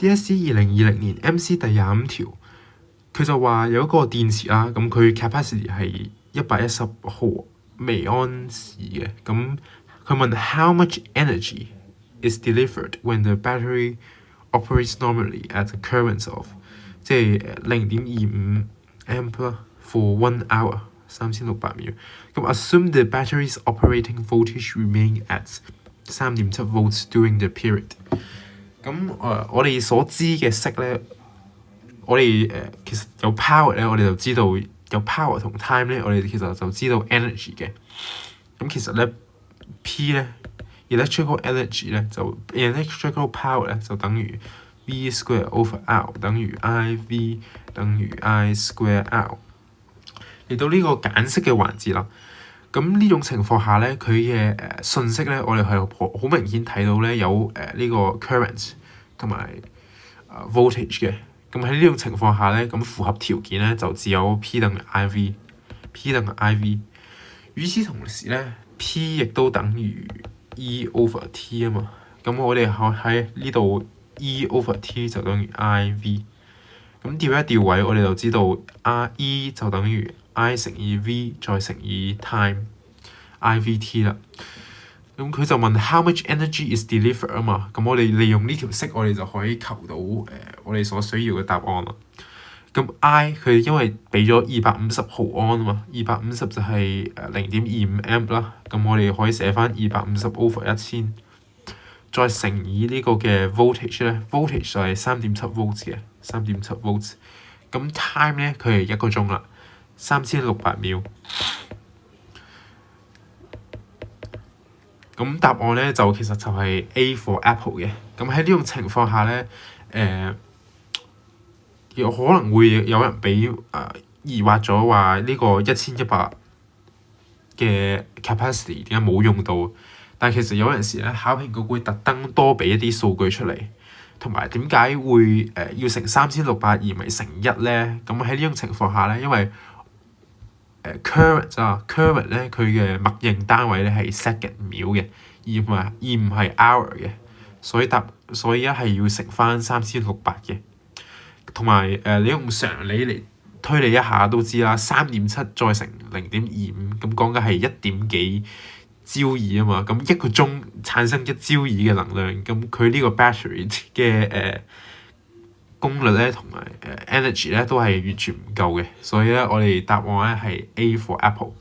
DSE 2020年 MC 第25條，佢就話有一個電池啦，咁佢 capacity 係110毫微安時嘅，咁佢問 how much energy is delivered when the battery operates normally at a current of 即係0.25 amp 啦 for 1 hour 3600秒。咁 assume the battery's operating voltage remain at 3.7 volts during the period。咁我哋所知嘅式咧，我哋其實有 power 咧，我哋就知道有 power 同 time 咧，我哋其實就知道 energy 嘅。咁其實咧 P 咧 electrical energy 咧就 electrical power 咧就等於 V square over R 等於 IV 等於 I square R。嚟到呢個簡式嘅環節啦。咁呢種情況下咧，佢嘅信息咧，我哋係好明顯睇到咧有呢個 current 同埋voltage 嘅。咁喺呢種情況下咧，咁符合條件咧就只有 P 等於 IV，P 等於 IV。與此同時咧 ，P 亦都等於 E over T 啊嘛。咁我哋喺呢度 E over T 就等於 IV。咁調一調位，我哋就知道 E 就等於 I 乘以 V 再乘以 time IVT 啦。咁佢就問 how much energy is delivered 啊嘛。咁我哋利用呢條式，我哋就可以求到我哋所需要嘅答案啦。咁 I 佢因為俾咗250毫安啊嘛，250就係0.25 amp 啦。咁我哋可以寫翻250 over 1000，再乘以呢個嘅 voltage 咧 ，voltage 就係3.7 volts 嘅，3.7 volts。咁 time 咧佢係1個鐘啦，3600秒。咁答案咧就其實就係 A for Apple 嘅。咁喺呢種情況下咧，有可能會有人俾疑惑咗話呢個1100嘅 capacity 點解冇用到？但其實有陣時咧，考評局會特登多俾一啲數據出嚟，同埋點解會要乘3600而唔係乘1咧？咁喺呢種情況下咧，因為current 咧佢嘅默認單位咧係 second 秒嘅，而唔係 hour 嘅，所以係要乘翻3600嘅。同埋你用常理嚟推理一下都知啦，3.7再乘0.25，咁講緊係1點幾焦耳啊嘛。咁1個鐘產生1焦耳嘅能量，咁佢呢個 battery 嘅功率咧同埋energy 咧都係完全唔夠嘅，所以咧我哋答案咧係 A for Apple。